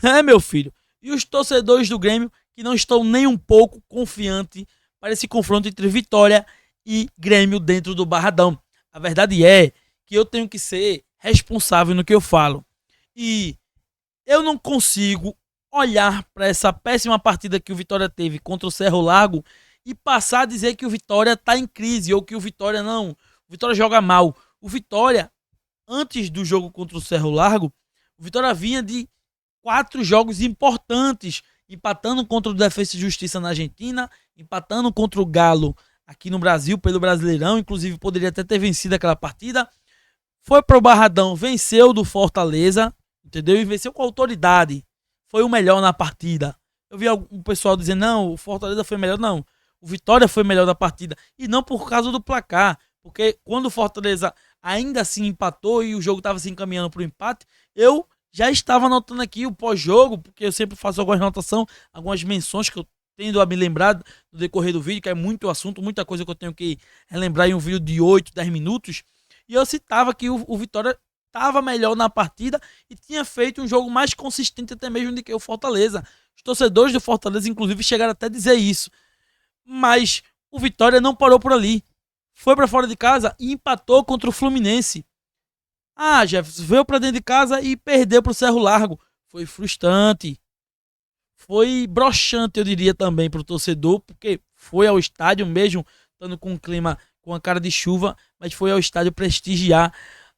É, meu filho. E os torcedores do Grêmio que não estão nem um pouco confiantes para esse confronto entre Vitória e Grêmio dentro do Barradão. A verdade é que eu tenho que ser responsável no que eu falo. E eu não consigo olhar para essa péssima partida que o Vitória teve contra o Cerro Largo e passar a dizer que o Vitória está em crise ou que o Vitória não. O Vitória joga mal. O Vitória, antes do jogo contra o Cerro Largo, o Vitória vinha de 4 jogos importantes, empatando contra o Defensa e Justiça na Argentina, empatando contra o Galo aqui no Brasil pelo Brasileirão, inclusive poderia até ter vencido aquela partida. Foi pro Barradão, venceu do Fortaleza, entendeu? E venceu com autoridade. Foi o melhor na partida. Eu vi um pessoal dizendo, não, o Fortaleza foi melhor. Não, o Vitória foi melhor da partida. E não por causa do placar. Porque quando o Fortaleza ainda assim empatou e o jogo estava se encaminhando para o empate, eu já estava anotando aqui o pós-jogo, porque eu sempre faço algumas anotações, algumas menções que eu tendo a me lembrar no decorrer do vídeo, que é muito assunto, muita coisa que eu tenho que relembrar em um vídeo de 8, 10 minutos. E eu citava que o Vitória estava melhor na partida e tinha feito um jogo mais consistente até mesmo do que o Fortaleza. Os torcedores do Fortaleza, inclusive, chegaram até a dizer isso. Mas o Vitória não parou por ali. Foi para fora de casa e empatou contra o Fluminense. Ah, Jefferson, veio para dentro de casa e perdeu para o Cerro Largo. Foi frustrante. Foi broxante, eu diria também, para o torcedor, porque foi ao estádio mesmo, estando com um clima, com a cara de chuva, mas foi ao estádio prestigiar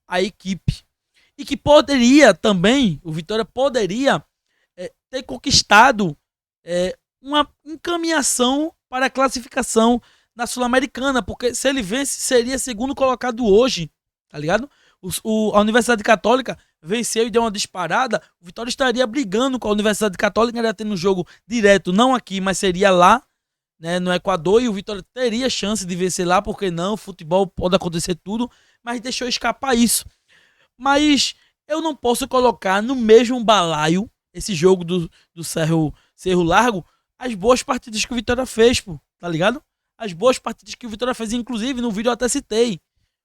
a equipe. E que poderia também, o Vitória poderia ter conquistado uma encaminhação para a classificação na Sul-Americana, porque se ele vence, seria segundo colocado hoje, tá ligado? A Universidade Católica venceu e deu uma disparada, o Vitória estaria brigando com a Universidade Católica, ainda tendo um jogo direto, não aqui, mas seria lá, né, no Equador, e o Vitória teria chance de vencer lá, porque não, futebol pode acontecer tudo, mas deixou escapar isso. Mas eu não posso colocar no mesmo balaio esse jogo do Cerro Largo, as boas partidas que o Vitória fez, pô, tá ligado? As boas partidas que o Vitória fez, inclusive no vídeo eu até citei.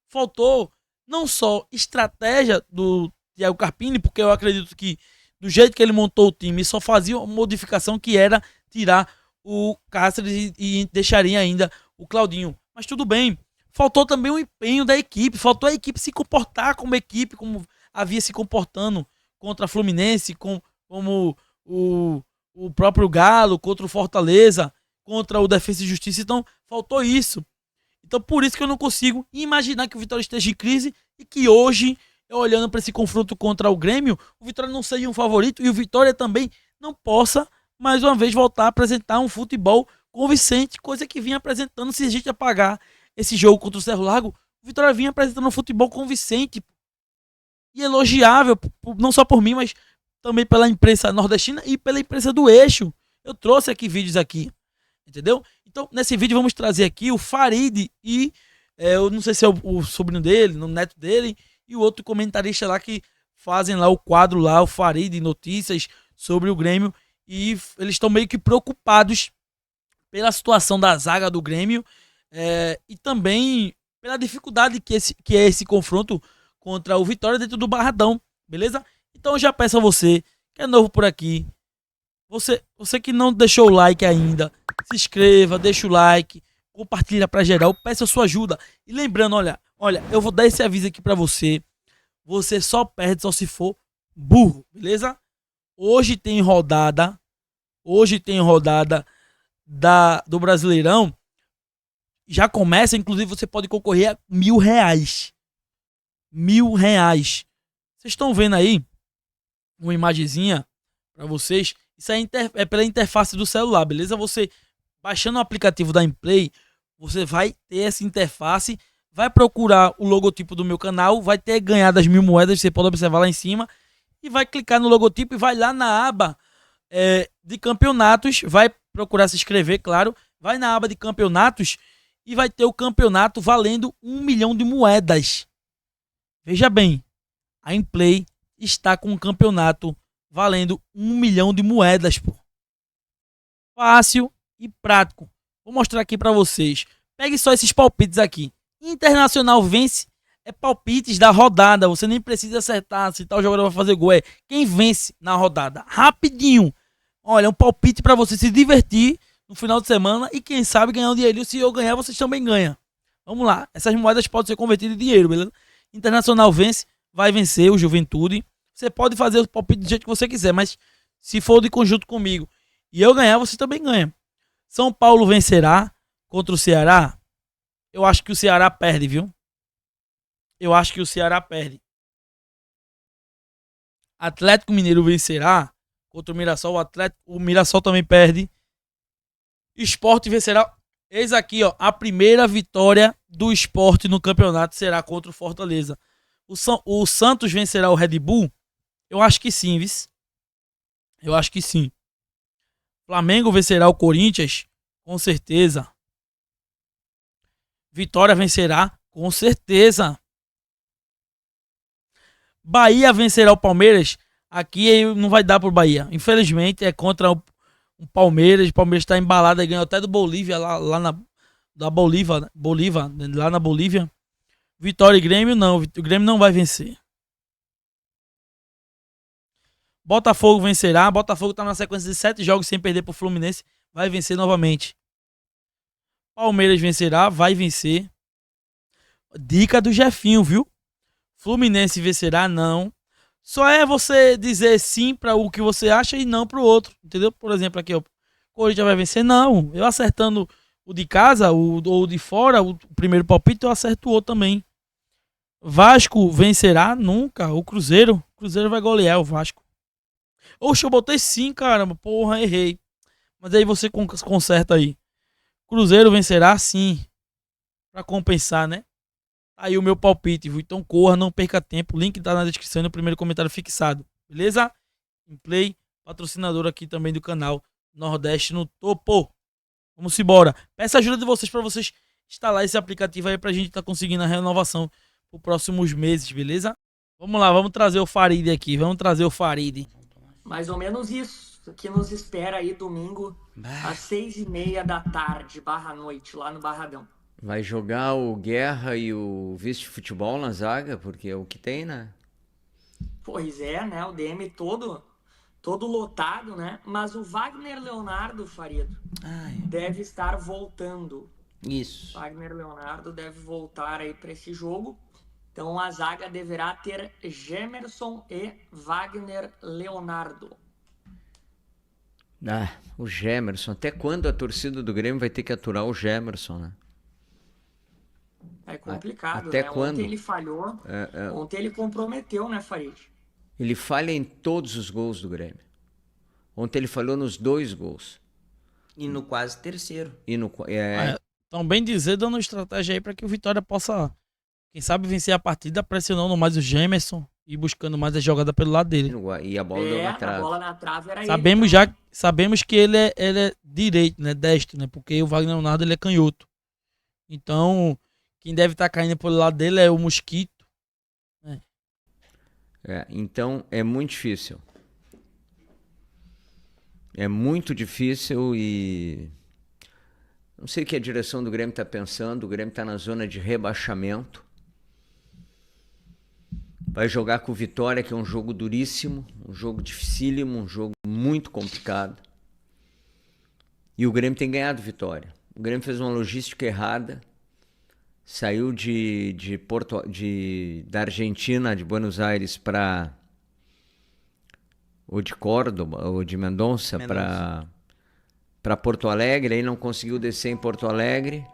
Faltou não só estratégia do Thiago Carpini, porque eu acredito que do jeito que ele montou o time, só fazia uma modificação que era tirar o Cáceres e deixaria ainda o Claudinho. Mas tudo bem. Faltou também o empenho da equipe, faltou a equipe se comportar como equipe, como havia se comportando contra a Fluminense, como o próprio Galo, contra o Fortaleza, contra o Defensa e Justiça. Então, faltou isso. Então, por isso que eu não consigo imaginar que o Vitória esteja em crise e que hoje, eu olhando para esse confronto contra o Grêmio, o Vitória não seja um favorito e o Vitória também não possa, mais uma vez, voltar a apresentar um futebol convincente, coisa que vinha apresentando. Se a gente apagar esse jogo contra o Cerro Largo, o Vitória vinha apresentando um futebol convincente e elogiável, não só por mim, mas também pela imprensa nordestina e pela imprensa do eixo. Eu trouxe aqui vídeos aqui, entendeu? Então, nesse vídeo vamos trazer aqui o Farid e eu não sei se é o sobrinho dele, o neto dele, e o outro comentarista lá que fazem lá o quadro lá, o Farid, notícias sobre o Grêmio, e eles estão meio que preocupados pela situação da zaga do Grêmio e também pela dificuldade que é esse confronto contra o Vitória dentro do Barradão, beleza? Então eu já peço a você, que é novo por aqui, você que não deixou o like ainda, se inscreva, deixa o like, compartilha pra geral, peço a sua ajuda. E lembrando, olha, eu vou dar esse aviso aqui pra você, você só perde só se for burro, beleza? Hoje tem rodada do Brasileirão, já começa, inclusive você pode concorrer a R$ 1.000. R$ 1.000. Vocês estão vendo aí uma imagenzinha para vocês? Isso aí é pela interface do celular, beleza? Você baixando o aplicativo da Implay, você vai ter essa interface, vai procurar o logotipo do meu canal, vai ter ganhado as 1.000 moedas, você pode observar lá em cima, e vai clicar no logotipo e vai lá na aba de campeonatos, vai procurar se inscrever, claro, vai na aba de campeonatos e vai ter o campeonato valendo 1 milhão de moedas. Veja bem, a Implay está com um campeonato valendo 1 milhão de moedas, pô. Fácil e prático. Vou mostrar aqui para vocês. Pegue só esses palpites aqui. Internacional vence é palpites da rodada. Você nem precisa acertar se tal jogador vai fazer gol. É quem vence na rodada. Rapidinho. Olha, é um palpite pra você se divertir no final de semana e quem sabe ganhar um dinheirinho. Se eu ganhar, vocês também ganham. Vamos lá. Essas moedas podem ser convertidas em dinheiro, beleza? Internacional vence, vai vencer o Juventude. Você pode fazer o palpite do jeito que você quiser, mas se for de conjunto comigo e eu ganhar, você também ganha. São Paulo vencerá contra o Ceará? Eu acho que o Ceará perde, viu? Eu acho que o Ceará perde. Atlético Mineiro vencerá contra o Mirassol. O Mirassol também perde. Sport vencerá. Eis aqui, ó, a primeira vitória do Sport no campeonato será contra o Fortaleza. O Santos vencerá o Red Bull? Eu acho que sim, viu? Eu acho que sim. Flamengo vencerá o Corinthians? Com certeza. Vitória vencerá? Com certeza. Bahia vencerá o Palmeiras? Aqui não vai dar pro Bahia. Infelizmente é contra o Palmeiras. O Palmeiras está embalado e ganhou até do Bolívia lá da Bolívia, lá na Bolívia. Vitória e Grêmio não. O Grêmio não vai vencer. Botafogo vencerá. Botafogo está na sequência de 7 jogos sem perder pro Fluminense. Vai vencer novamente. Palmeiras vencerá. Vai vencer. Dica do Jefinho, viu? Fluminense vencerá, não. Só é você dizer sim para o que você acha e não para o outro, entendeu? Por exemplo, aqui, ó, Corinthians vai vencer, não. Eu acertando o de casa ou de fora, o primeiro palpite, eu acerto o outro também. Vasco vencerá? Nunca. O Cruzeiro vai golear o Vasco. Oxe, eu botei sim, caramba. Porra, errei. Mas aí você conserta aí. Cruzeiro vencerá, sim. Para compensar, né? Aí o meu palpite, viu? Então corra, não perca tempo. O link tá na descrição e no primeiro comentário fixado. Beleza? Em play, patrocinador aqui também do canal Nordeste no Topo. Vamos embora. Peço a ajuda de vocês para vocês instalar esse aplicativo aí pra gente tá conseguindo a renovação por próximos meses, beleza? Vamos lá, vamos trazer o Farid aqui. Vamos trazer o Farid. Mais ou menos isso que nos espera aí domingo às 6h30 da tarde, /noite, lá no Barradão. Vai jogar o Guerra e o Vice-Futebol na zaga, porque é o que tem, né? Pois é, né? O DM todo lotado, né? Mas o Wagner Leonardo, Farido, deve estar voltando. Isso. Wagner Leonardo deve voltar aí para esse jogo. Então a zaga deverá ter Gemerson e Wagner Leonardo. O Gemerson. Até quando a torcida do Grêmio vai ter que aturar o Gemerson, né? É complicado, Até né? quando? Ontem ele falhou, ontem ele comprometeu, né, Farid? Ele falha em todos os gols do Grêmio. Ontem ele falhou nos 2 gols. E no quase terceiro. Então, bem dizer, dando estratégia aí para que o Vitória possa, quem sabe, vencer a partida, pressionando mais o Gemerson e buscando mais a jogada pelo lado dele. E a bola deu na trave. A bola na trave era Sabemos que ele é direito, né, destro, né, porque o Wagner Leonardo ele é canhoto. Então, quem deve estar caindo pelo lado dele é o Mosquito. Então é muito difícil. É muito difícil e não sei o que a direção do Grêmio está pensando. O Grêmio está na zona de rebaixamento. Vai jogar com o Vitória, que é um jogo duríssimo, um jogo dificílimo, um jogo muito complicado. E o Grêmio tem ganhado Vitória. O Grêmio fez uma logística errada. Saiu da Argentina, de Buenos Aires, ou de Córdoba, ou de Mendonça, para Porto Alegre. Aí não conseguiu descer em Porto Alegre.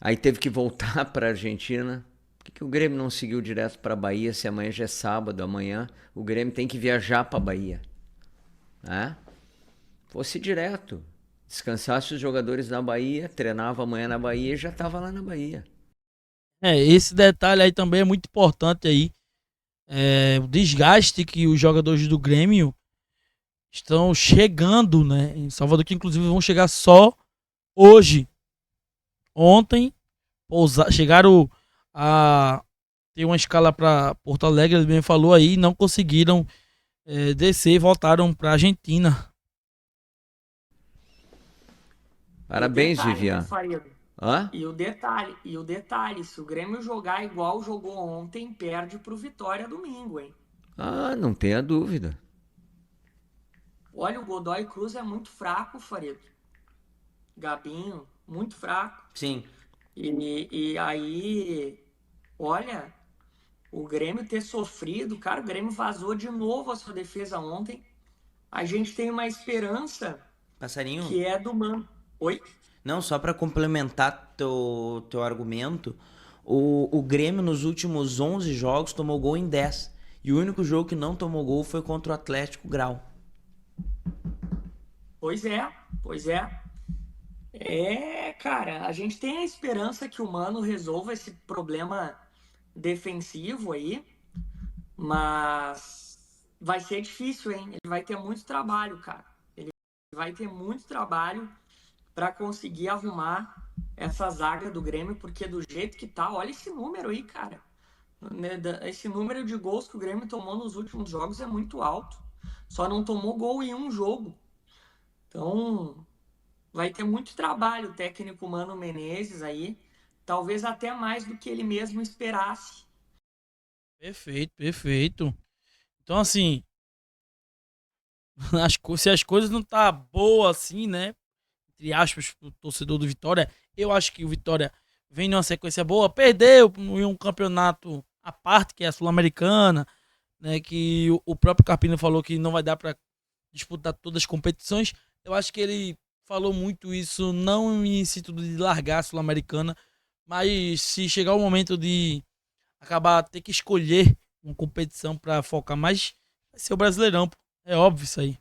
Aí teve que voltar para a Argentina. Por que o Grêmio não seguiu direto para a Bahia, se amanhã já é sábado? Amanhã o Grêmio tem que viajar para a Bahia. Fosse direto. Descansasse os jogadores na Bahia, treinava amanhã na Bahia e já estava lá na Bahia. Esse detalhe aí também é muito importante aí. O desgaste que os jogadores do Grêmio estão chegando, né, em Salvador, que inclusive vão chegar só hoje. Ontem chegaram a ter uma escala para Porto Alegre, ele mesmo falou aí, não conseguiram descer e voltaram para Argentina. Parabéns, Vivian. Hã? E o detalhe, se o Grêmio jogar igual jogou ontem, perde pro Vitória domingo, hein? Ah, não tenha dúvida. Olha, o Godoy Cruz é muito fraco, Farido. Gabinho, muito fraco. Sim. E aí, olha, o Grêmio ter sofrido, cara, o Grêmio vazou de novo a sua defesa ontem. A gente tem uma esperança Passarinho? que é do Mano. Oi? Não, só pra complementar teu argumento, o Grêmio nos últimos 11 jogos tomou gol em 10. E o único jogo que não tomou gol foi contra o Atlético Grau. Pois é, pois é. É, cara, a gente tem a esperança que o Mano resolva esse problema defensivo aí, mas vai ser difícil, hein? Ele vai ter muito trabalho, cara. Ele vai ter muito trabalho para conseguir arrumar essa zaga do Grêmio, porque do jeito que tá, olha esse número aí, cara. Esse número de gols que o Grêmio tomou nos últimos jogos é muito alto. Só não tomou gol em um jogo. Então, vai ter muito trabalho o técnico Mano Menezes aí, talvez até mais do que ele mesmo esperasse. Perfeito, perfeito. Então, assim, se as coisas não tá boa assim, né? Entre aspas, o torcedor do Vitória, eu acho que o Vitória vem numa sequência boa, perdeu em um campeonato à parte, que é a Sul-Americana, né? Que o próprio Carpino falou que não vai dar para disputar todas as competições. Eu acho que ele falou muito isso, não em sentido de largar a Sul-Americana, mas se chegar o momento de acabar ter que escolher uma competição para focar mais, vai ser o Brasileirão, pô. É óbvio isso aí.